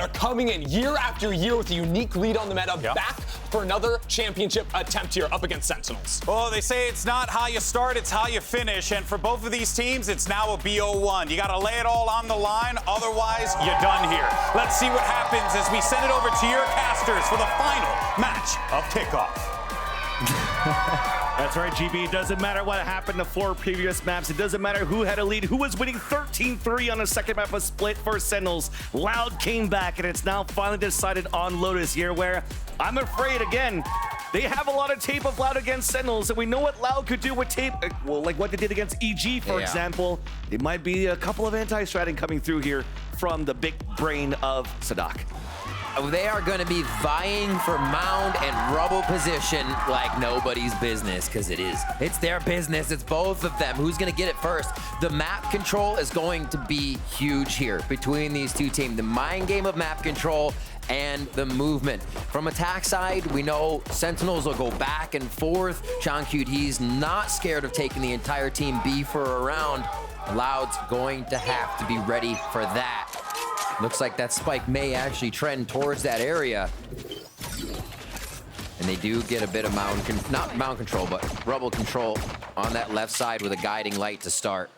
are coming in year after year with a unique lead on the meta, back for another championship attempt here up against Sentinels. Well, they say it's not how you start, it's how you finish. And for both of these teams, it's now a BO1. You got to lay it all on the line, otherwise you're done here. Let's see what happens as we send it over to your casters for the final match of kickoff. That's right, GB. It doesn't matter what happened to 4 previous maps. It doesn't matter who had a lead, who was winning 13-3 on the second map of Split for Sentinels. Loud came back, and it's now finally decided on Lotus here, where I'm afraid, again, they have a lot of tape of Loud against Sentinels, and we know what Loud could do with tape, well, like what they did against EG, for example. It might be a couple of anti-stratting coming through here from the big brain of Sadak. They are going to be vying for mound and rubble position like nobody's business, because it is. It's their business. It's both of them. Who's going to get it first? The map control is going to be huge here between these two teams. The mind game of map control and the movement. From attack side, we know Sentinels will go back and forth. John Cute, he's not scared of taking the entire team B for a round. Loud's going to have to be ready for that. Looks like that spike may actually trend towards that area. And they do get a bit of not mound control, but rubble control on that left side with a guiding light to start.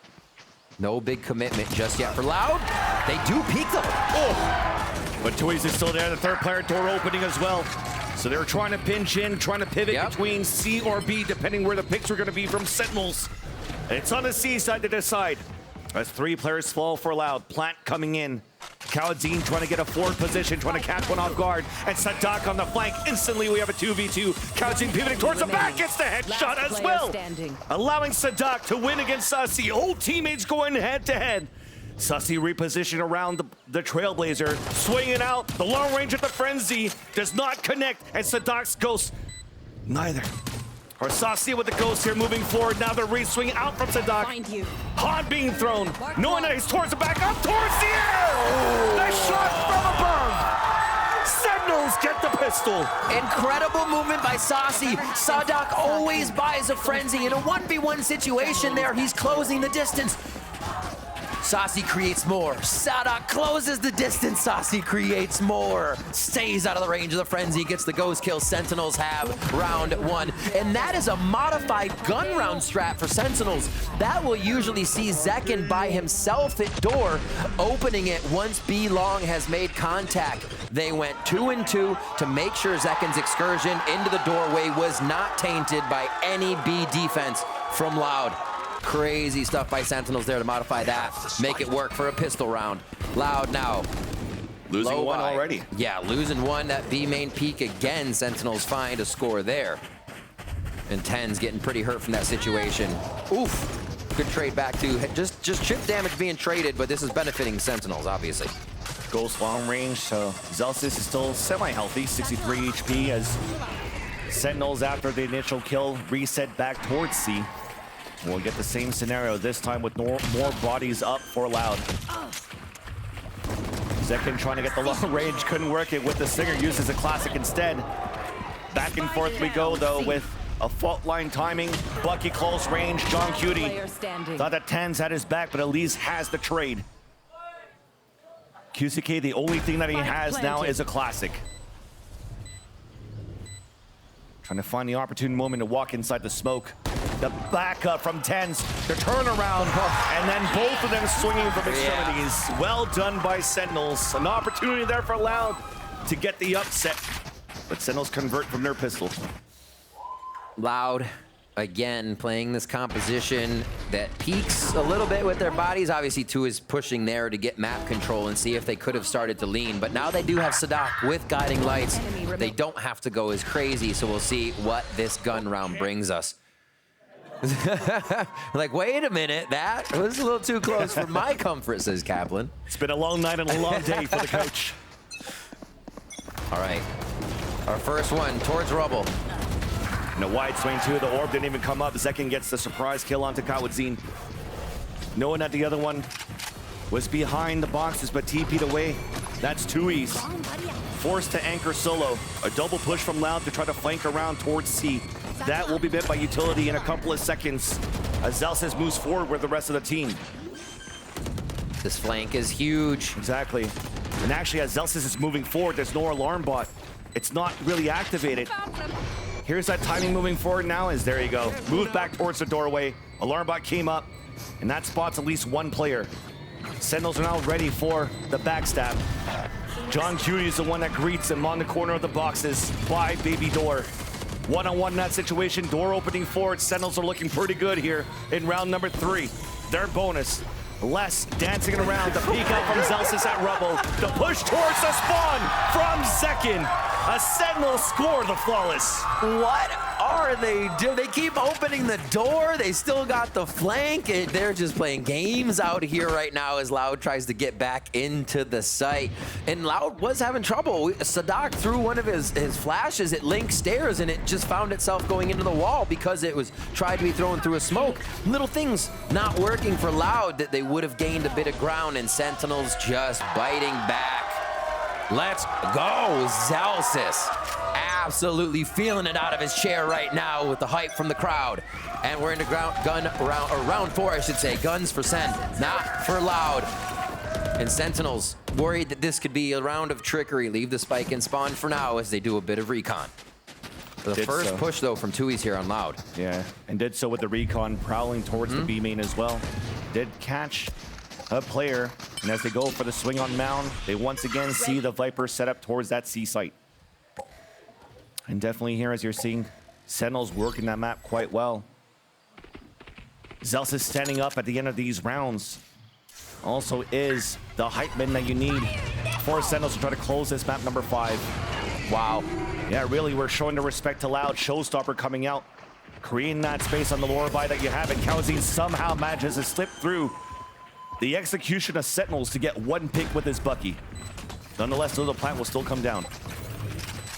No big commitment just yet for Loud. They do peek though. Oh! But Toys is still there, the third player door opening as well. So they're trying to pinch in, trying to pivot between C or B, depending where the picks are going to be from Sentinels. It's on the C side to decide. As 3 players fall for Loud. Plant coming in. Kaladin trying to get a forward position, trying to catch one off guard. And Sadak on the flank. Instantly, we have a 2v2. Kaladin pivoting towards the back, gets the headshot as well. Allowing Sadak to win against Sussy. Old teammates going head-to-head. Sussy repositioned around the Trailblazer. Swinging out. The long range of the Frenzy does not connect. And Sadak's Ghost, neither. Or Saucy with the Ghost here moving forward. Now the re-swing out from Sadak. Han being thrown. Knowing that he's towards the back, up towards the air! Nice shot from above! Sentinels get the pistol. Incredible movement by Saucy. Sadak always buys a Frenzy. In a 1v1 situation there, he's closing the distance. Saucy creates more. Sadak closes the distance. Saucy creates more. Stays out of the range of the Frenzy. Gets the ghost kill. Sentinels have round 1. And that is a modified gun round strat for Sentinels. That will usually see Zekin by himself at door, opening it once B Long has made contact. They went 2 and 2 to make sure Zekin's excursion into the doorway was not tainted by any B defense from Loud. Crazy stuff by Sentinels there to modify that. Make it work for a pistol round. Loud now. Losing one already. Yeah, losing one. That B main peak again. Sentinels find a score there. And 10's getting pretty hurt from that situation. Oof. Good trade back to just chip damage being traded, but this is benefiting Sentinels, obviously. Ghost long range, so Zelsis is still semi-healthy, 63 HP as Sentinels, after the initial kill, reset back towards C. We'll get the same scenario this time with more bodies up for Loud. Zekin trying to get the long range, couldn't work it with the Singer, uses a classic instead. Back and forth we go though with a fault line timing, Bucky close range, John Cutie. Thought that Tens had his back, but Elise has the trade. QCK, the only thing that he has now is a classic. Trying to find the opportune moment to walk inside the smoke. The backup from Tens, the turnaround, and then both of them swinging from extremities. Well done by Sentinels. An opportunity there for Loud to get the upset, but Sentinels convert from their pistol. Loud, again, playing this composition that peaks a little bit with their bodies. Obviously, 2 is pushing there to get map control and see if they could have started to lean. But now they do have Sadak with guiding lights. They don't have to go as crazy, so we'll see what this gun round brings us. Like, wait a minute, that was a little too close for my comfort, says Kaplan. It's been a long night and a long day for the coach. All right, our first one towards Rubble. And a wide swing too, the orb didn't even come up. Zekin gets the surprise kill onto Kawadin. Knowing that the other one was behind the boxes, but TP'd away. That's 2Es. Forced to anchor solo. A double push from Loud to try to flank around towards C. That will be bit by utility in a couple of seconds as Zelsis moves forward with the rest of the team. This flank is huge. Exactly. And actually, as Zelsis is moving forward, there's no alarm bot. It's not really activated. Here's that timing moving forward now is there you go. Moved back towards the doorway. Alarm bot came up, and that spots at least one player. Sentinels are now ready for the backstab. John Cutie is the one that greets him on the corner of the boxes by Baby Door. One-on-one in that situation, door opening forward. Sentinels are looking pretty good here in round number 3. Their bonus. Les dancing around, the peek out from Zelsis at Rubble. The push towards the spawn from Zekin. A Sentinel score the flawless. What are they doing? They keep opening the door. They still got the flank. They're just playing games out here right now as Loud tries to get back into the site. And Loud was having trouble. Sadak threw one of his flashes at Link stairs, and it just found itself going into the wall because it was tried to be thrown through a smoke. Little things not working for Loud that they would have gained a bit of ground, and Sentinels just biting back. Let's go, Zelsis. Absolutely feeling it out of his chair right now with the hype from the crowd. And we're into round 4, I should say. Guns for Sen, not for Loud. And Sentinels worried that this could be a round of trickery. Leave the spike and spawn for now as they do a bit of recon. The first push, though, from Tui's here on Loud. Yeah, and did so with the recon prowling towards the B main as well. Did catch a player, and as they go for the swing on Mound, they once again see the Viper set up towards that C site. And definitely here, as you're seeing, Sentinels working that map quite well. Zelsis standing up at the end of these rounds also is the hype man that you need for Sentinels to try to close this map number 5. Wow. Yeah, really, we're showing the respect to Loud. Showstopper coming out, creating that space on the lower by that you have, and Kauzine somehow manages to slip through the execution of Sentinels to get one pick with his Bucky. Nonetheless, though, the plant will still come down.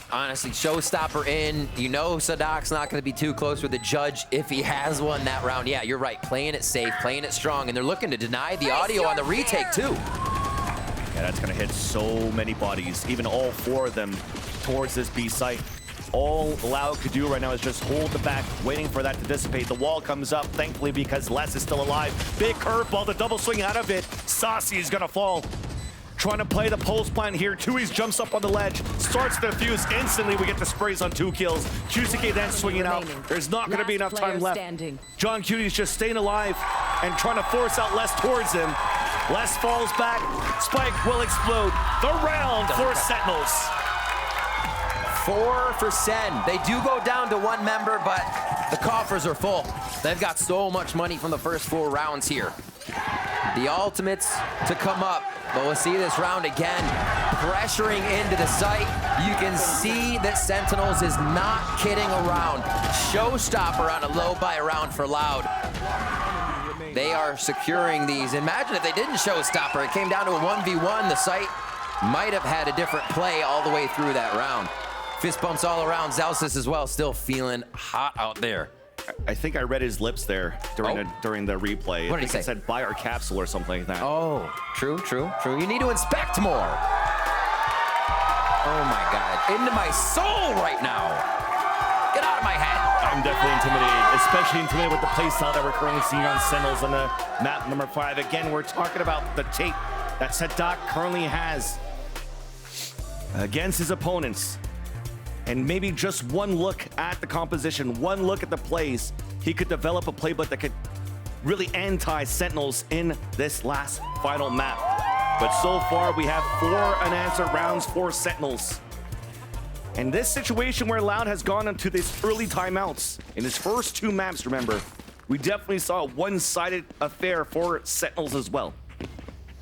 Honestly, Showstopper in. You know Sadak's not going to be too close with the judge if he has one that round. Yeah, you're right. Playing it safe, playing it strong, and they're looking to deny the audio on the retake, too. Yeah, that's going to hit so many bodies, even all 4 of them towards this B site. All Loud could do right now is just hold the back, waiting for that to dissipate. The wall comes up, thankfully, because Les is still alive. Big curveball, the double swing out of it. Saucy is gonna fall. Trying to play the pulse plant here. Tui's jumps up on the ledge, starts the fuse. Instantly, we get the sprays on 2 kills. QCK then swinging out. There's not gonna be enough time left. John Cutie's just staying alive and trying to force out Les towards him. Les falls back. Spike will explode. The round for Sentinels. 4 for Sen. They do go down to 1 member, but the coffers are full. They've got so much money from the first 4 rounds here. The ultimates to come up, but we'll see this round again. Pressuring into the site. You can see that Sentinels is not kidding around. Showstopper on a low buy round for Loud. They are securing these. Imagine if they didn't Showstopper. It came down to a 1v1. The site might have had a different play all the way through that round. Fist bumps all around. Zelsis as well, still feeling hot out there. I think I read his lips there during the replay. What did he say? It said buy our capsule or something like that. Oh, true. You need to inspect more. Oh my God, into my soul right now. Get out of my head. I'm definitely intimidated, especially intimidated with the playstyle that we're currently seeing on Sentinels on the map number 5. Again, we're talking about the tape that Sadak currently has against his opponents. And maybe just one look at the composition, one look at the plays, he could develop a playbook that could really anti-Sentinels in this last final map. But so far, we have 4 unanswered rounds for Sentinels. And this situation where Loud has gone into these early timeouts, in his first 2 maps, remember, we definitely saw a one-sided affair for Sentinels as well.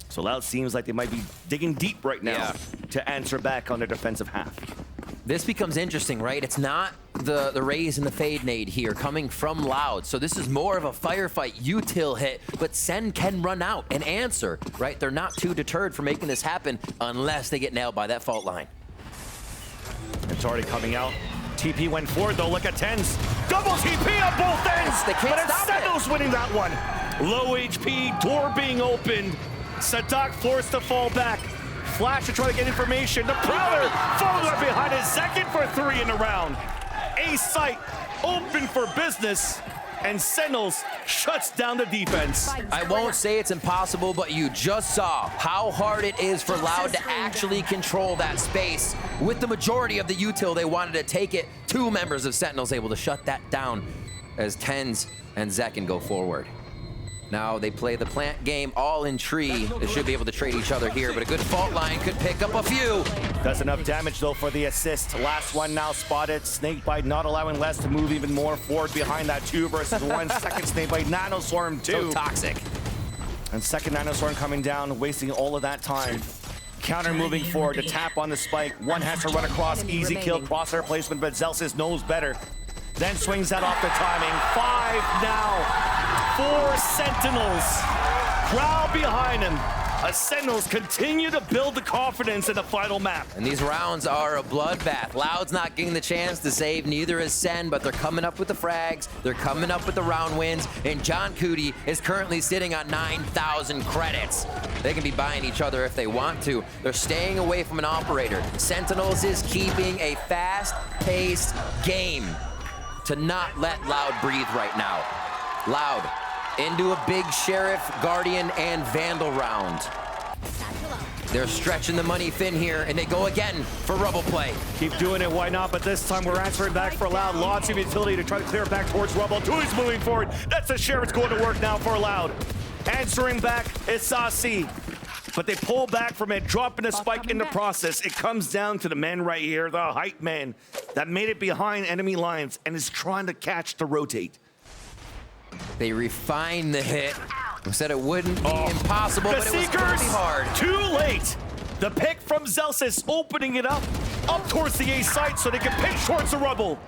So Loud seems like they might be digging deep right now to answer back on their defensive half. This becomes interesting, right? It's not the raise and the fade nade here coming from Loud. So this is more of a firefight util hit, but Sen can run out and answer, right? They're not too deterred from making this happen unless they get nailed by that fault line. It's already coming out. TP went forward though, look at Tens. Double TP on both ends, They can't but it's stop Sentinels winning that one. Low HP, door being opened. Sadak forced to fall back. Flash to try to get information. The Prowler follows up behind his second for 3 in the round. A site open for business. and Sentinels shuts down the defense. I won't say it's impossible, but you just saw how hard it is for Loud to actually control that space. With the majority of the util, they wanted to take it. 2 members of Sentinels able to shut that down as Tens and Zekin go forward. Now they play the plant game all in tree. They should be able to trade each other here, but a good fault line could pick up a few. Does enough damage though for the assist. Last one now spotted. Snakebite not allowing Les to move even more forward behind that 2 versus 1. Second Snakebite, Nanoswarm 2. So toxic. And second Nanoswarm coming down, wasting all of that time. Counter moving forward to tap on the spike. One has to run across, easy kill, crosshair placement, but Zelsis knows better. Then swings that off the timing. 5 now. 4 Sentinels. Crowd behind him. As Sentinels continue to build the confidence in the final map. And these rounds are a bloodbath. Loud's not getting the chance to save, neither is Sen, but they're coming up with the frags, they're coming up with the round wins, and John Cootie is currently sitting on 9,000 credits. They can be buying each other if they want to. They're staying away from an operator. Sentinels is keeping a fast-paced game to not let Loud breathe right now. Loud into a big Sheriff, Guardian, and Vandal round. They're stretching the money thin here, and they go again for Rubble play. Keep doing it, why not? But this time we're answering back for Loud. Lots of utility to try to clear back towards Rubble. Tui's moving forward. That's the Sheriff's going to work now for Loud. Answering back is Saucy. But they pull back from it, dropping a spike in the process. It comes down to the man right here, the hype man, that made it behind enemy lines and is trying to catch the rotate. They refine the hit. We said it wouldn't be impossible, but it was gonna be hard. Too late. The pick from Zelsis opening it up towards the A site so they can pick towards the Rubble.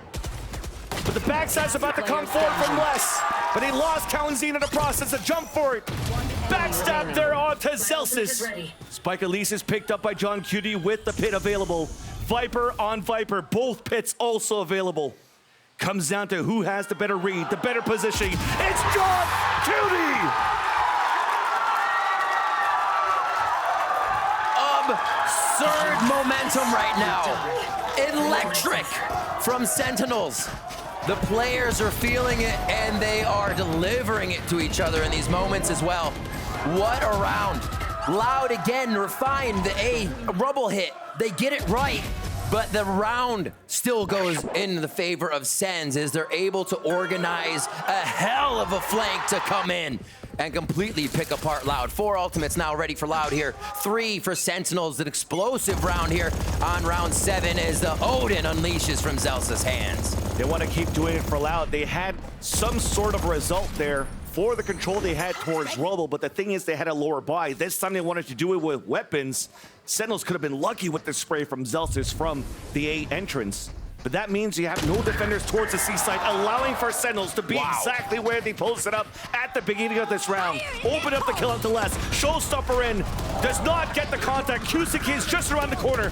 But the backside's about to come forward from Les. But he lost Kalanzine in the process. A jump for it. Backstab there onto Zelsis. Spike Elise is picked up by John Cootie with the pit available. Viper on Viper, both pits also available. Comes down to who has the better read, the better positioning. It's John Cootie! Absurd momentum right now. Electric from Sentinels. The players are feeling it, and they are delivering it to each other in these moments as well. What a round. Loud again, refined the A Rubble hit. They get it right. But the round still goes in the favor of Sens as they're able to organize a hell of a flank to come in and completely pick apart Loud. 4 ultimates now ready for Loud here. 3 for Sentinels. An explosive round here on round 7 as the Odin unleashes from Zelsa's hands. They want to keep doing it for Loud. They had some sort of result there for the control they had towards Rubble, but the thing is they had a lower buy. This time they wanted to do it with weapons. Sentinels could have been lucky with the spray from Zelsis from the A entrance. But that means you have no defenders towards the C side, allowing for Sentinels to be exactly where they posted up at the beginning of this round. Open up the kill out to Les. Showstopper in. Does not get the contact. Cusick is just around the corner.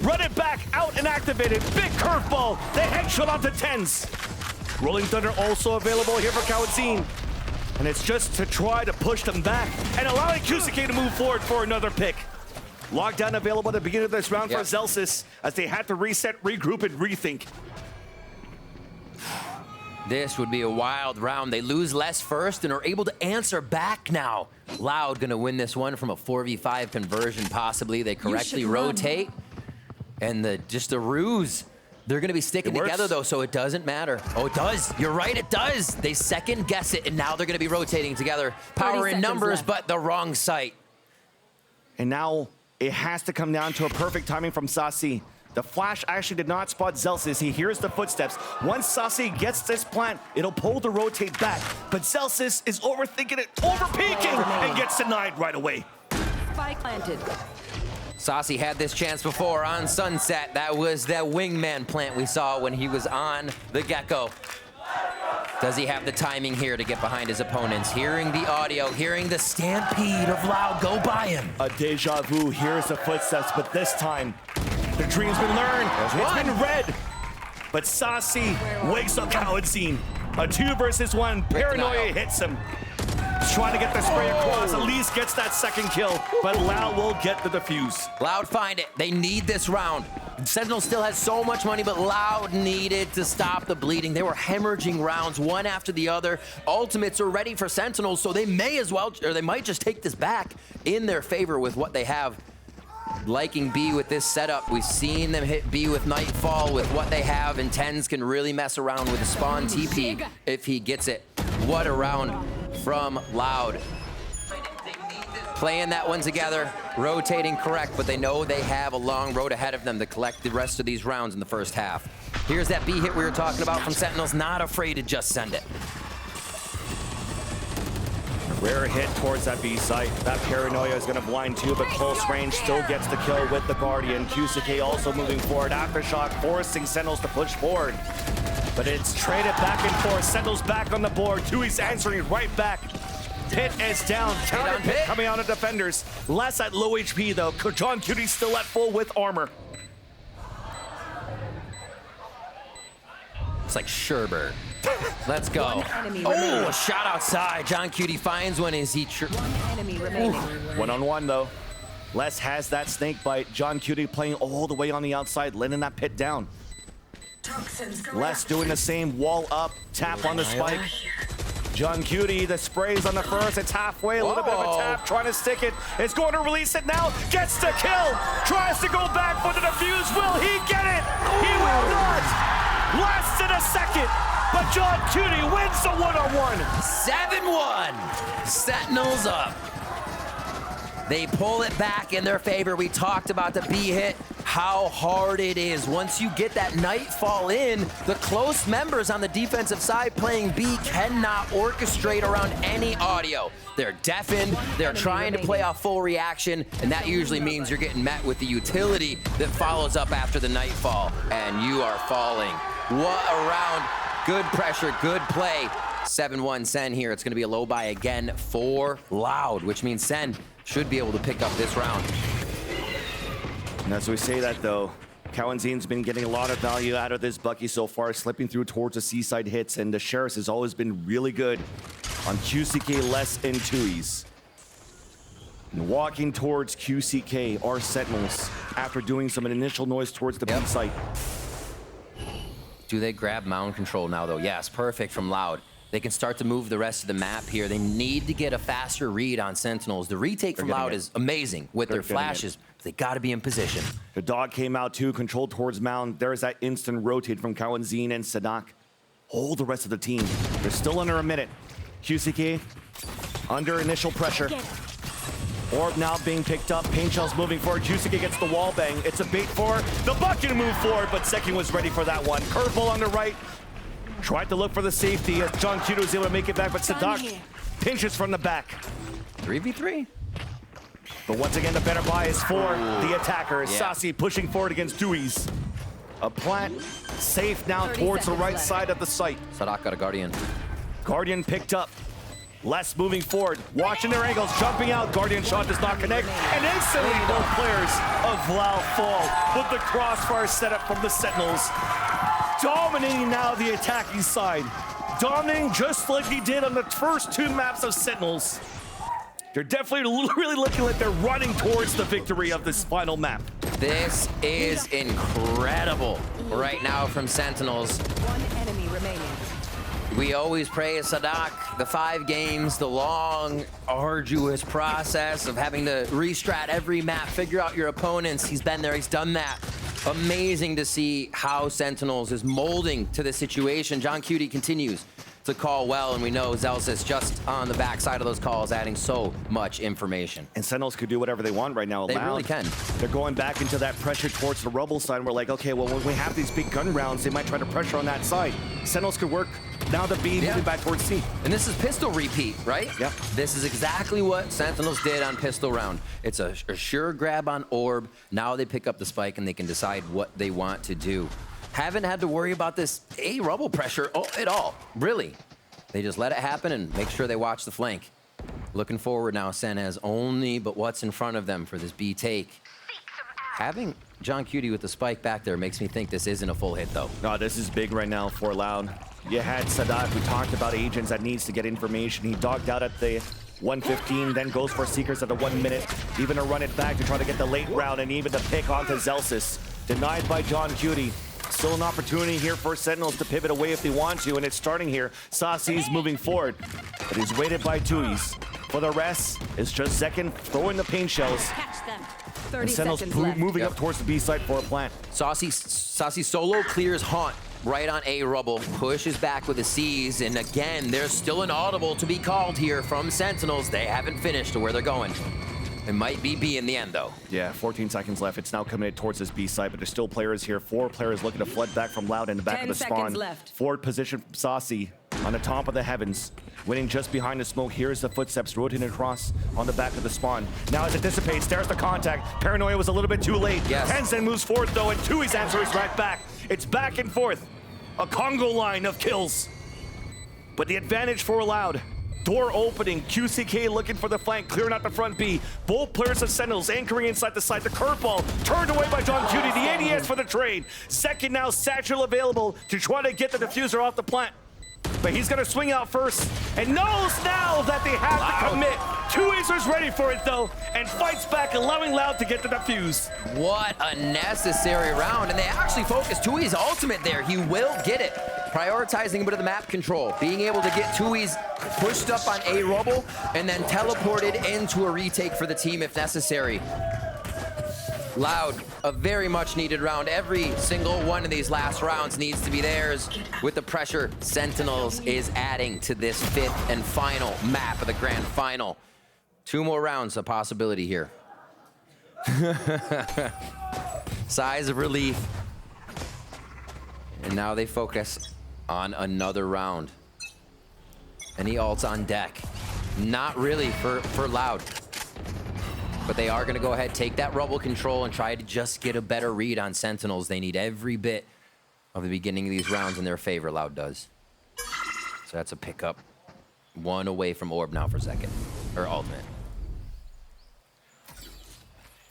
Run it back, out and activated. Big curveball. The headshot onto Tens. Rolling Thunder also available here for Kalanzine. And it's just to try to push them back and allowing Cusick to move forward for another pick. Lockdown available at the beginning of this round for Zelsis as they had to reset, regroup, and rethink. This would be a wild round. They lose Les first and are able to answer back now. Loud gonna win this one from a 4v5 conversion possibly. They correctly rotate. And just the ruse. They're gonna be sticking together though, so it doesn't matter. Oh, it does. You're right, it does. They second guess it, and now they're gonna be rotating together. Power in numbers, but the wrong site. And now it has to come down to a perfect timing from Saucy. The flash actually did not spot Zelsis. He hears the footsteps. Once Saucy gets this plant, it'll pull the rotate back. But Zelsis is overthinking it, over-peeking, and gets denied right away. Spike planted. Saucy had this chance before on Sunset. That was that wingman plant we saw when he was on the Gecko. Does he have the timing here to get behind his opponents? Hearing the audio, hearing the stampede of Loud go by him. A deja vu, here's the footsteps, but this time, the dream's been learned. It's been read. But Saucy wakes up Kalanzine. A 2 versus 1, paranoia hits him. trying to get the spray across, at least gets that second kill, but Loud will get the defuse. Loud find it. They need this round. Sentinel still has so much money, but Loud needed to stop the bleeding. They were hemorrhaging rounds one after the other. Ultimates are ready for Sentinels, so they may as well, or they might just take this back in their favor with what they have. Liking B with this setup. We've seen them hit B with Nightfall with what they have, and Tens can really mess around with a spawn TP if he gets it. What a round from Loud. Playing that one together, rotating correct, but they know they have a long road ahead of them to collect the rest of these rounds in the first half. Here's that B hit we were talking about from Sentinels, not afraid to just send it. Rare hit towards that B site. That paranoia is going to blind too, but close range still gets the kill with the Guardian. QCK also moving forward. Aftershock forcing Sentinels to push forward. But it's traded back and forth. Sentinels back on the board. Tui's answering right back. Pit is down. Counter Pit coming out of defenders. Less at low HP though. John Cutie still at full with armor. It's like Sherbert. Let's go. Oh, a shot outside. John Cutie finds one. Is he? One-on-one though. Les has that snake bite. John Cutie playing all the way on the outside, letting that Pit down. Les doing the same, wall up, tap on the spike. John Cutie, the sprays on the first, it's halfway, a little bit of a tap, trying to stick it. It's going to release it now, gets the kill, tries to go back for the defuse. Will he get it? He will not. Less than a second, but John Cutie wins the one-on-one. 7-1, Sentinels up. They pull it back in their favor. We talked about the B hit, how hard it is. Once you get that Nightfall in, the close members on the defensive side playing B cannot orchestrate around any audio. They're deafened, they're trying to play off full reaction, and that usually means you're getting met with the utility that follows up after the Nightfall, and you are falling. What a round. Good pressure, good play. 7-1 Sen here. It's gonna be a low buy again for Loud, which means Sen should be able to pick up this round. And as we say that though, Cowanzine's been getting a lot of value out of this Bucky so far, slipping through towards the seaside hits, and the Sheriffs has always been really good on QCK, Les, and Tui's. And walking towards QCK are Sentinels after doing some initial noise towards the B site. Do they grab mound control now though? Yes, perfect from Loud. They can start to move the rest of the map here. They need to get a faster read on Sentinels. The retake from Loud is amazing with their flashes. They got to be in position. The dog came out too, controlled towards mound. There's that instant rotate from Cowanzine and Sadak. Hold the rest of the team. They're still under a minute. QCK under initial pressure. Orb now being picked up. Pain Shell's moving forward. QCK gets the wall bang. It's a bait for the Bucky to move forward, but Seki was ready for that one. Curveball on the right. Tried to look for the safety as John Cutie was able to make it back, but Sadak pinches from the back. 3v3. But once again, the better buy is for the attacker. Sasi pushing forward against Tui's. A plant safe now towards the right side of the site. Sadak got a Guardian. Guardian picked up. Les moving forward, watching their angles, jumping out. Guardian shot does not connect, and instantly both players of Vlau fall with the crossfire setup from the Sentinels. Dominating now the attacking side. Dominating just like he did on the first two maps of Sentinels. They're definitely really looking like they're running towards the victory of this final map. This is incredible right now from Sentinels. One enemy remaining. We always praise Sadak, the 5 games, the long, arduous process of having to restrat every map, figure out your opponents. He's been there, he's done that. Amazing to see how Sentinels is molding to this situation. John Cutie continues to call well, and we know Zelsis just on the backside of those calls, adding so much information. And Sentinels could do whatever they want right now. They really can. They're going back into that pressure towards the Rebel side. And we're like, okay, well, when we have these big gun rounds, they might try to pressure on that side. Sentinels could work. Now the B moving back towards C. And this is pistol repeat, right? Yep. This is exactly what Sentinels did on pistol round. It's a sure grab on Orb. Now they pick up the spike and they can decide what they want to do. Haven't had to worry about this Rebel pressure at all, really. They just let it happen and make sure they watch the flank. Looking forward now, Sen has only but what's in front of them for this B take. Having John Cutie with the spike back there makes me think this isn't a full hit, though. No, this is big right now for Loud. You had Sadat, who talked about agents that needs to get information. He dogged out at the 1:15, then goes for Seekers at the 1 minute. Even to run it back to try to get the late round and even the pick onto Zelsis. Denied by John Cutie. Still an opportunity here for Sentinels to pivot away if they want to, and it's starting here. Saucy's moving forward, but he's waited by Tui's. For the rest, it's just Zekin throwing the paint shells. Catch them. And 30 Sentinels seconds left. moving up towards the B site for a plant. Saucy solo clears Haunt right on A rubble, pushes back with the C's, and again, there's still an audible to be called here from Sentinels. They haven't finished to where they're going. It might be B in the end, though. Yeah, 14 seconds left. It's now coming towards this B side, but there's still players here. 4 players looking to flood back from Loud in the back of the 10 spawn. seconds left. Forward position from Saucy on the top of the heavens. Winning just behind the smoke. Here's the footsteps rotating across on the back of the spawn. Now as it dissipates, there's the contact. Paranoia was a little bit too late. Yes. Tenzin moves forward though, and Tui's answer is right back. It's back and forth. A Congo line of kills. But the advantage for Loud. Door opening, QCK looking for the flank, clearing out the front B. Both players of Sentinels anchoring inside the side. The curveball turned away by John Cutie. The ADS for the trade. Second now, Satchel available to try to get the diffuser off the plant. But he's gonna swing out first and knows now that they have to commit. Tui's ready for it though and fights back, allowing Loud to get the defuse. What a necessary round, and they actually focus Tui's ultimate there. He will get it. Prioritizing a bit of the map control, being able to get Tui's pushed up on A rubble and then teleported into a retake for the team if necessary. Loud, a very much needed round. Every single one of these last rounds needs to be theirs. With the pressure, Sentinels is adding to this 5th and final map of the grand final. 2 more rounds, a possibility here. Sighs of relief. And now they focus on another round. Any ults on deck? Not really for Loud. But they are gonna go ahead, take that rubble control and try to just get a better read on Sentinels. They need every bit of the beginning of these rounds in their favor, Loud does. So that's a pickup. 1 away from Orb now for second, or ultimate.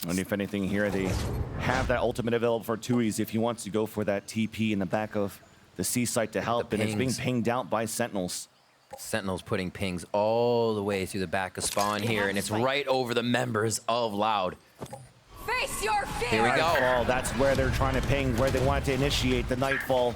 And if anything here, they have that ultimate available for Tui's if he wants to go for that TP in the back of the C site to help, and it's being pinged out by Sentinels. Sentinels putting pings all the way through the back of spawn here, and it's right over the members of Loud. Face your fear. Here we go. Nightfall, that's where they're trying to ping, where they want to initiate the Nightfall.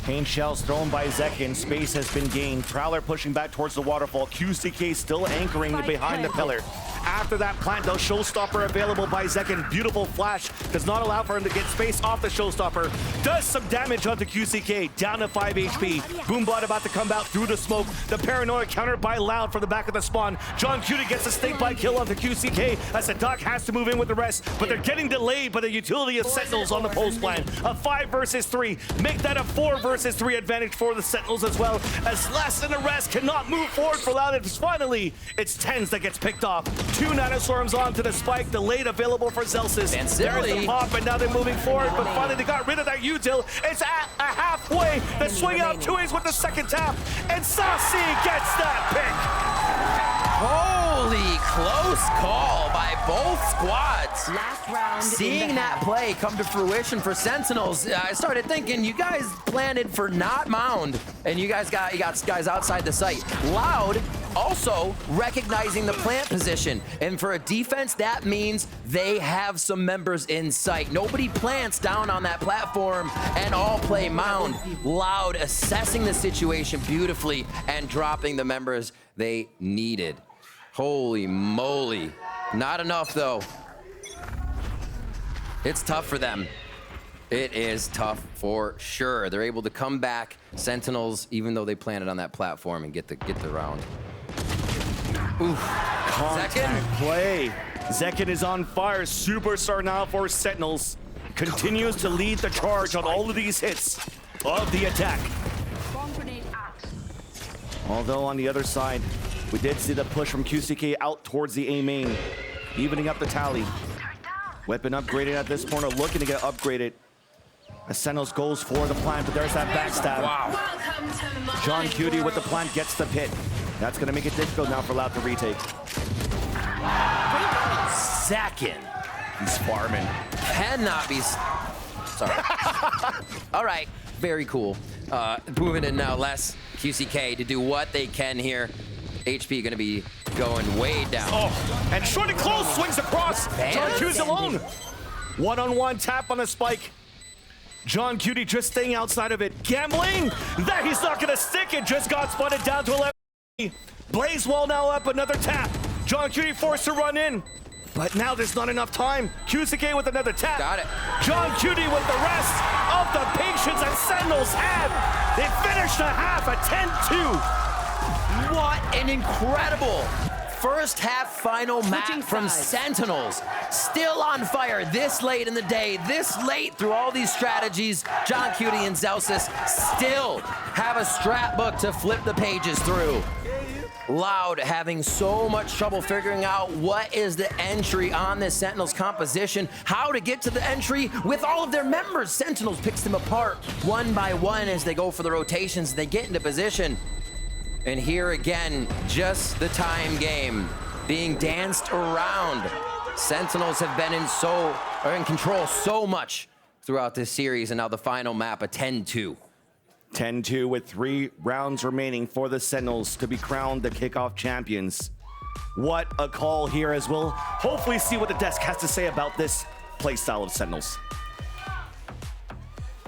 Pain shells thrown by Zekin. Space has been gained. Prowler pushing back towards the waterfall. QCK still anchoring behind the pillar. After that plant, though, Showstopper available by Zekin. Beautiful flash. Does not allow for him to get space off the Showstopper. Does some damage onto QCK. Down to 5 HP. Boombot about to come out through the smoke. The Paranoia countered by Loud from the back of the spawn. John Cutie gets a snake bite kill onto QCK as the Duck has to move in with the rest. But they're getting delayed by the utility of Sentinels on the post plan. A 5 versus 3. Make that a 4 versus 3 advantage for the Sentinels as well. As less than the rest cannot move forward for Loud. And finally, it's Tens that gets picked off. 2 Nanoswarms onto the spike, delayed available for Zelsis. And there's the pop, and now they're moving forward, but finally they got rid of that util. It's at a halfway. The swing out, Tui's with the second tap, and Saucy gets that pick. Holy close call by both squads. Last round. Seeing that play come to fruition for Sentinels, I started thinking you guys planted for not Mound, and you got guys outside the site. Loud also recognizing the plant position, and for a defense, that means they have some members in sight. Nobody plants down on that platform and all play Mound. Loud assessing the situation beautifully and dropping the members they needed. Holy moly. Not enough though. It's tough for them. It is tough for sure. They're able to come back, Sentinels, even though they planted on that platform, and get the round. Oof. Contact Zekin. play. Zekin is on fire. Superstar now for Sentinels. Continues to lead the charge on all of these hits of the attack. Although on the other side, we did see the push from QCK out towards the A main, evening up the tally. Weapon upgraded at this point, or looking to get upgraded. As Sentinels goes for the plant, but there's that backstab. Wow. John Cutie with the plant gets the pit. That's gonna make it difficult now for Loud to retake. Second. He's farming. cannot be... Sorry. All right, very cool. Moving in now, less QCK to do what they can here. HP gonna be going way down. Oh, and short and close, swings across. John Q's alone. One-on-one tap on a spike. John Cutie just staying outside of it. Gambling, that he's not gonna stick it, just got spotted down to 11. Blazewall now up, another tap. John Cutie forced to run in, but now there's not enough time. QCK with another tap. Got it. John Cutie with the rest of the patience that Sentinels had. They finished the half at 10-2. What an incredible first half final map from Sentinels. Still on fire this late in the day, this late through all these strategies. John Cutie and Zelsis still have a strat book to flip the pages through. Loud having so much trouble figuring out what is the entry on this Sentinels composition, how to get to the entry with all of their members. Sentinels picks them apart one by one as they go for the rotations, they get into position. And here again, just the time game being danced around. Sentinels have been in control so much throughout this series, and now the final map, a 10-2. 10-2 with 3 rounds remaining for the Sentinels to be crowned the kickoff champions. What a call here, as we'll hopefully see what the desk has to say about this playstyle of Sentinels.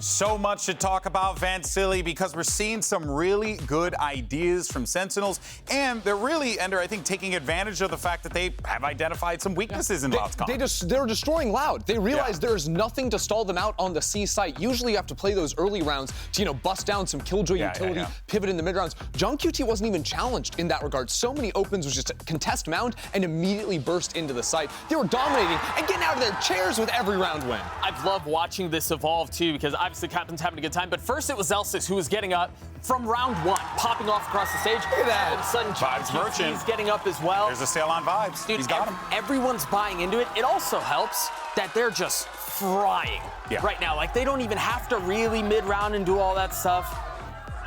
So much to talk about, Vansili, because we're seeing some really good ideas from Sentinels, and they're really, Ender, I think, taking advantage of the fact that they have identified some weaknesses in Loud's comp. They're destroying Loud. They realize there's nothing to stall them out on the C site. Usually you have to play those early rounds to, you know, bust down some Killjoy utility, pivot in the mid rounds. John QT wasn't even challenged in that regard. So many opens was just a contest mound and immediately burst into the site. They were dominating and getting out of their chairs with every round win. I've loved watching this evolve too, because obviously Captain's having a good time, but first it was Zelsis who was getting up from round 1, popping off across the stage. Look at that. All of a sudden, Vibes merchant. he's getting up as well. There's a sale on Vibes. Dude, He's got him. everyone's buying into it. It also helps that they're just frying right now. Like, they don't even have to really mid-round and do all that stuff.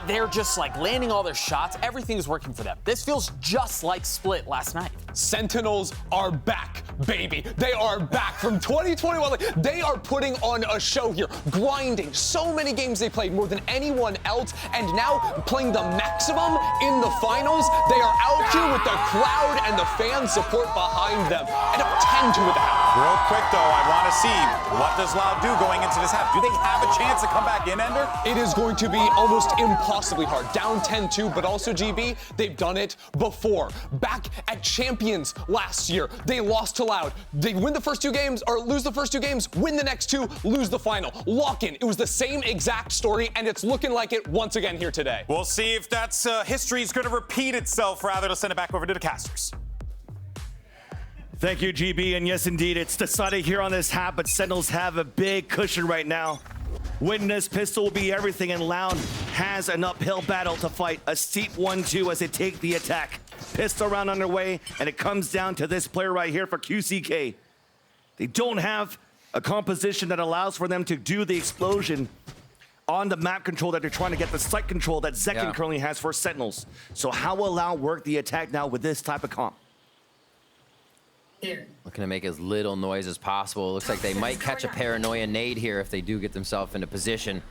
They're just like landing all their shots. Everything's working for them. This feels just like Split last night. Sentinels are back, baby. They are back from 2021. Like, they are putting on a show here, grinding so many games they played, more than anyone else, and now playing the maximum in the finals. They are out here with the crowd and the fan support behind them, and up 10-2 with the half. Real quick, though, I want to see what does Loud do going into this half. Do they have a chance to come back in, Ender? It is going to be almost impossibly hard. Down 10-2, but also, GB, they've done it before. Back at Champions last year, they lost to Loud. They win the first 2 games, or lose the first 2 games, win the next 2, lose the final. Lock in. It was the same exact story, and it's looking like it once again here today. We'll see if that's history is going to repeat itself. Rather, let's send it back over to the casters. Thank you, GB, and yes, indeed, it's decided here on this half, but Sentinels have a big cushion right now. Winning this pistol will be everything, and Loud has an uphill battle to fight. A steep 1-2 as they take the attack. Pistol round underway, and it comes down to this player right here for QCK. They don't have a composition that allows for them to do the explosion on the map control that they're trying to get the site control that Zekin currently has for Sentinels. So how will Loud work the attack now with this type of comp? Looking to make as little noise as possible. Looks like they might catch a paranoia nade here if they do get themselves into position.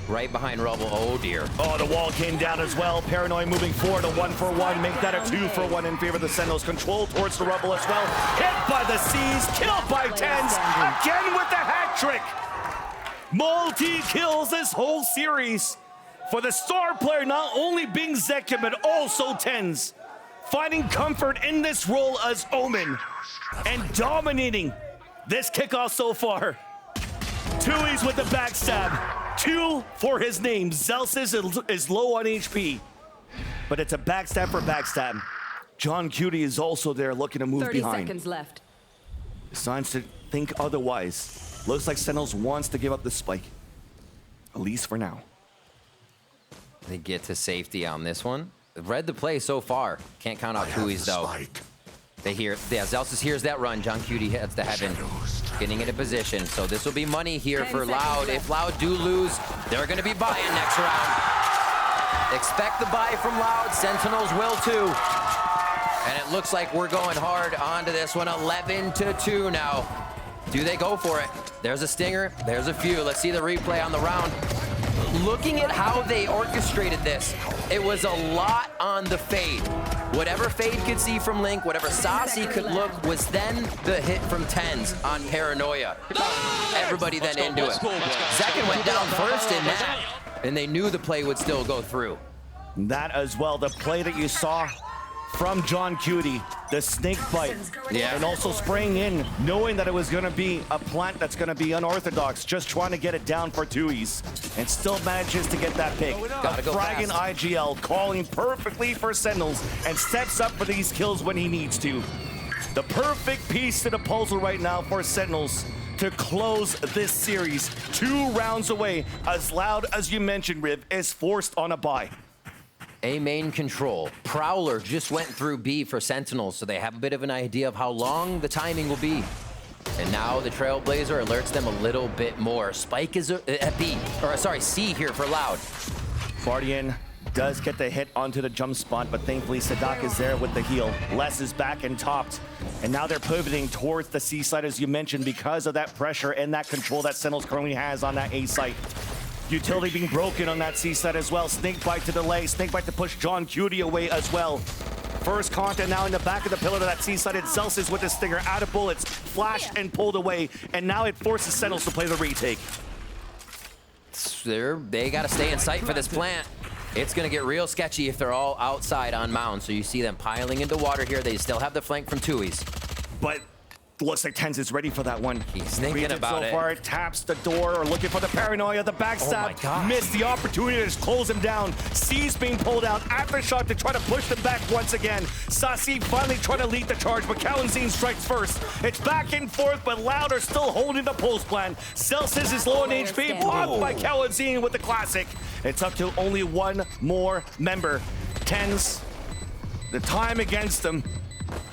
Right behind Rubble. Oh dear. Oh, the wall came down as well. Paranoia moving forward, a 1-for-1. Make that a 2-for-1 in favor of the Sentinels. Control towards the Rubble as well. Hit by the C's, killed by Tens. Again with the hat trick. Multi-kills this whole series. For the star player, not only being Zekin, but also Tens. Finding comfort in this role as Omen and dominating this kickoff so far. Tui's with the backstab. 2 for his name. Zelsis is low on HP, but it's a backstab for backstab. John Cutie is also there looking to move 30 behind. seconds left. Signs to think otherwise. Looks like Sentinels wants to give up the spike, at least for now. They get to safety on this one. Read the play so far. Can't count out Tui's though. They hear, Zelsis hears that run. John Cutie heads to heaven, getting into position. So this will be money here for Loud. If Loud do lose, they're going to be buying next round. Expect the buy from Loud. Sentinels will too. And it looks like we're going hard onto this one. 11-2 now. Do they go for it? There's a stinger, there's a few. Let's see the replay on the round. Looking at how they orchestrated this, it was a lot on the fade. Whatever Fade could see from Link, whatever Saucy could look, was then the hit from Tens on Paranoia. Everybody then into it. Second went down first in that, and they knew the play would still go through. That as well, the play that you saw from John Cutie, the snake bite, and also spraying in, knowing that it was going to be a plant that's going to be unorthodox, just trying to get it down for Tui's, and still manages to get that pick. Gotta go Fragging fast. IGL, calling perfectly for Sentinels, and steps up for these kills when he needs to. The perfect piece to the puzzle right now for Sentinels to close this series. 2 rounds away, as Loud as you mentioned, Riv, is forced on a bye. A main control. Prowler just went through B for Sentinels, so they have a bit of an idea of how long the timing will be. And now the Trailblazer alerts them a little bit more. Spike is at B, or sorry, C here for Loud. Guardian does get the hit onto the jump spot, but thankfully Sadak is there with the heal. Les is back and topped, and now they're pivoting towards the C side, as you mentioned, because of that pressure and that control that Sentinels currently has on that A site. Utility being broken on that C side as well. Snakebite to delay, Snakebite to push John Cutie away as well. First contact now in the back of the pillar of that C side. It's Celsius with the stinger, out of bullets, flashed and pulled away, and now it forces Sentinels to play the retake. They got to stay in sight for this plant. It's going to get real sketchy if they're all outside on mound. So you see them piling into water here. They still have the flank from Tui's. But looks like Tens is ready for that one. He's thinking about it. So far, taps the door, or looking for the Paranoia, the backstab. Oh my God. Missed the opportunity to just close him down. C's being pulled out. Aftershock to try to push them back once again. Sasi finally trying to lead the charge, but Kalanzine strikes first. It's back and forth, but Loud are still holding the post plan. Celsius is low on HP, blocked by Kalanzine with the classic. It's up to only one more member. Tens, the time against them.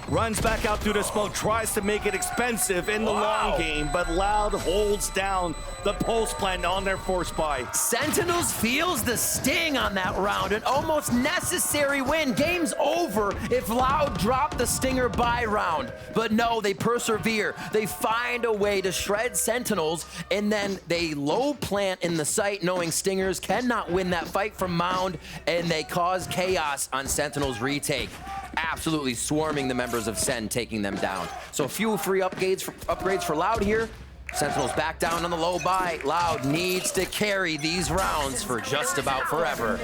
Runs back out through the smoke, tries to make it expensive in the long game, but Loud holds down the post plant on their force buy. Sentinels feels the sting on that round. An almost necessary win. Game's over if Loud dropped the Stinger buy round. But no, they persevere. They find a way to shred Sentinels, and then they low plant in the site, knowing Stingers cannot win that fight from mound, and they cause chaos on Sentinels retake. Absolutely swarming the members of SEN, taking them down. So a few free upgrades for Loud here. Sentinels back down on the low buy. Loud needs to carry these rounds for just about forever.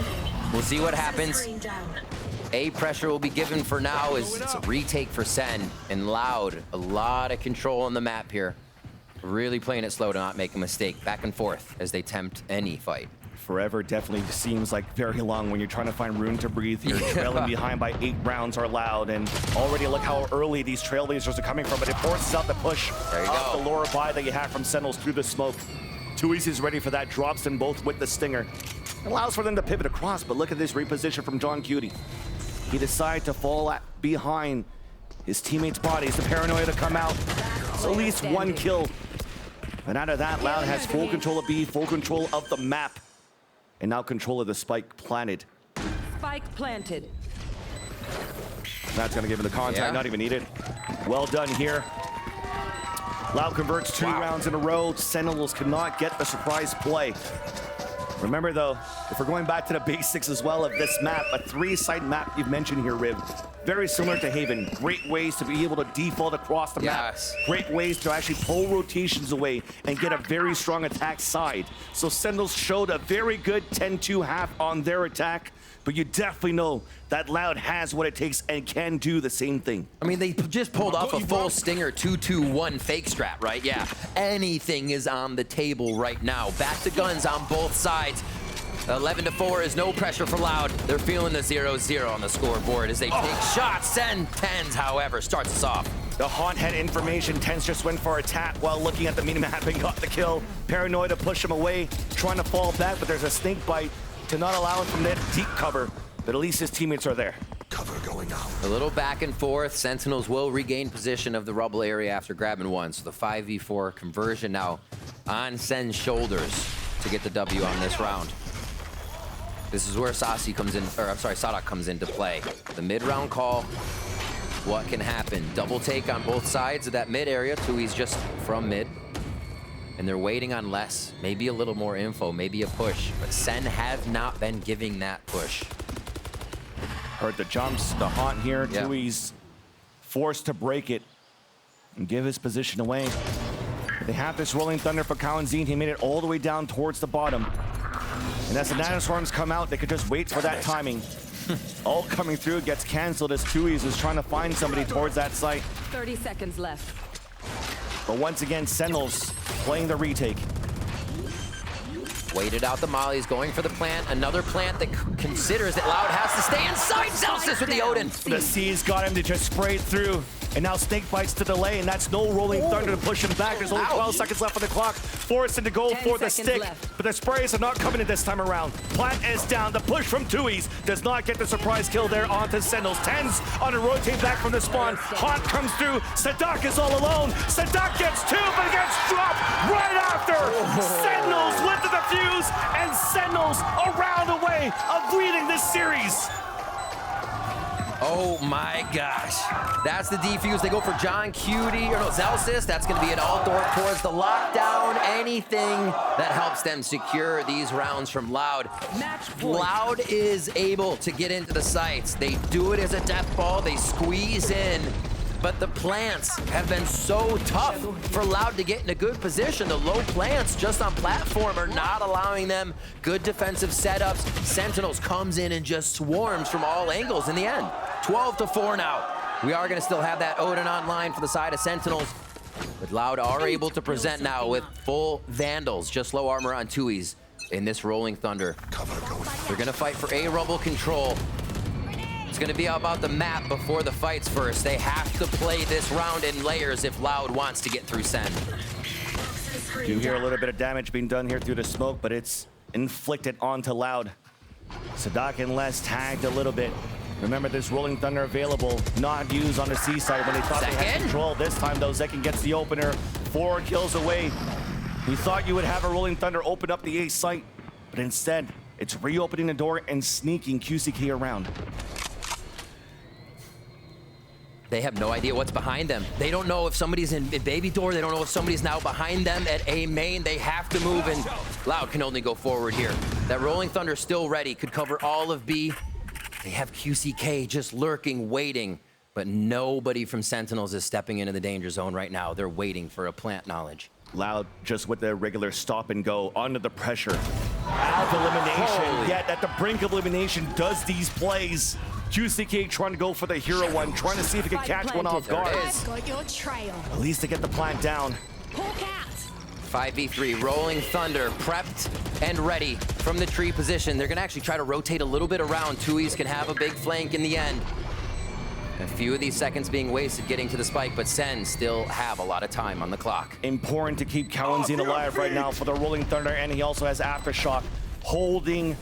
We'll see what happens. A pressure will be given for now as it's a retake for SEN. And Loud, a lot of control on the map here. Really playing it slow to not make a mistake. Back and forth as they tempt any fight. Forever definitely seems like very long when you're trying to find room to breathe here. Trailing behind by 8 rounds are Loud, and already look how early these Trailblazers are coming from, but it forces out the push off the lower buy that you have from Sentinels through the smoke. Tui's is ready for that, drops them both with the stinger. Allows for them to pivot across, but look at this reposition from John Cutie. He decided to fall behind his teammates' bodies, the Paranoia to come out. So at least one kill. And out of that, Loud has full control of B, full control of the map. And now control of the spike planted. Spike planted. That's gonna give him the contact, not even needed. Well done here. Loud converts 2 rounds in a row. Sentinels cannot get the surprise play. Remember though, if we're going back to the basics as well of this map, a 3-side map you've mentioned here, Rib. Very similar to Haven. Great ways to be able to default across the map. Great ways to actually pull rotations away and get a very strong attack side. So Sentinels showed a very good 10-2 half on their attack, but you definitely know that Loud has what it takes and can do the same thing. I mean, they just pulled off a full Stinger 2-2-1 fake strat, right? Yeah, anything is on the table right now. Back to guns on both sides. 11-4 is no pressure for Loud. They're feeling the 0-0 on the scoreboard as they take shots. Send Tens, however, starts us off. The haunt head information, Tens just went for a tap while looking at the minimap and got the kill. Paranoia to push him away, trying to fall back, but there's a snake bite to not allow him from that deep cover. But at least his teammates are there. Cover going out. A little back and forth. Sentinels will regain position of the rubble area after grabbing one. So the 5v4 conversion now on Sen's shoulders to get the W on this round. This is where Sadak comes into play. The mid-round call, what can happen? Double take on both sides of that mid area. Tui's just from mid. And they're waiting on less, maybe a little more info, maybe a push. But SEN have not been giving that push. Heard the jumps, the haunt here. Yeah. Tui's forced to break it and give his position away. They have this rolling thunder for Kawanzin. He made it all the way down towards the bottom. And as the Nanoswarms come out, they could just wait for that timing. All coming through gets canceled as Tui's is trying to find somebody towards that site. 30 seconds left. But once again, Sentinels playing the retake. Waited out the mollies, going for the plant. Another plant that considers that Loud has to stay inside. Celsius with the Odin. The C's got him to just spray it through. And now Snake bites to delay, and that's no rolling thunder to push him back. There's only 12 seconds left on the clock. Forcing to go for the stick, but the sprays are not coming in this time around. Plant is down. The push from Tui's does not get the surprise kill there onto Sentinels. Tens on a rotate back from the spawn. Haunt comes through. Sadak is all alone. Sadak gets two, but gets dropped right after. Sentinels went to the fuse, and Sentinels a round away of leading this series. Oh my gosh. That's the defuse. They go for John Cutie, or no, Celsius. That's going to be an all-door towards the lockdown. Anything that helps them secure these rounds from Loud. Loud is able to get into the sites. They do it as a death ball. They squeeze in. But the plants have been so tough for Loud to get in a good position. The low plants just on platform are not allowing them good defensive setups. Sentinels comes in and just swarms from all angles in the end. 12-4 now. We are going to still have that Odin online for the side of Sentinels. But Loud are able to present now with full Vandals, just low armor on Tui's in this Rolling Thunder. They're going to fight for A Rumble control. It's going to be about the map before the fights first. They have to play this round in layers if Loud wants to get through SEN. You hear a little bit of damage being done here through the smoke, but it's inflicted onto Loud. Sadak and Les tagged a little bit. Remember, this Rolling Thunder available, not used on the C side when they thought they had control. This time, though, Zekin gets the opener. 4 kills away. You thought you would have a Rolling Thunder open up the A site, but instead, it's reopening the door and sneaking QCK around. They have no idea what's behind them. They don't know if somebody's in baby door. They don't know if somebody's now behind them at A main. They have to move, and Loud can only go forward here. That Rolling Thunder still ready, could cover all of B. They have QCK just lurking, waiting, but nobody from Sentinels is stepping into the danger zone right now. They're waiting for a plant knowledge. Loud just with the regular stop and go under the pressure. Out of elimination, yet at the brink of elimination does these plays. QCK trying to go for the hero one, trying to see if he can catch one off guard. Got your trail. At least to get the plant down. 5v3, Rolling Thunder, prepped and ready from the tree position. They're gonna actually try to rotate a little bit around. Tui's can have a big flank in the end. A few of these seconds being wasted getting to the spike, but SEN still have a lot of time on the clock. Important to keep Kawanzin alive right now for the Rolling Thunder, and he also has Aftershock. Holding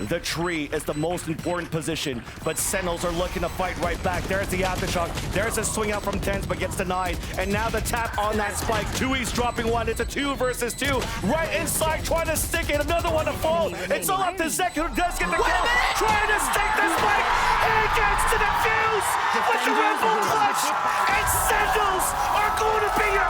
the tree is the most important position, but Sentinels are looking to fight right back. There's the Aftershock. There's a swing out from Tens, but gets denied. And now the tap on that spike. Tui's dropping one. It's a 2 versus 2. Right inside, trying to stick it. Another one to fall. It's all up to Zek, who does get the kill. Trying to stick the spike. He gets to the fuse with the Red Bull clutch. And Sentinels are going to be your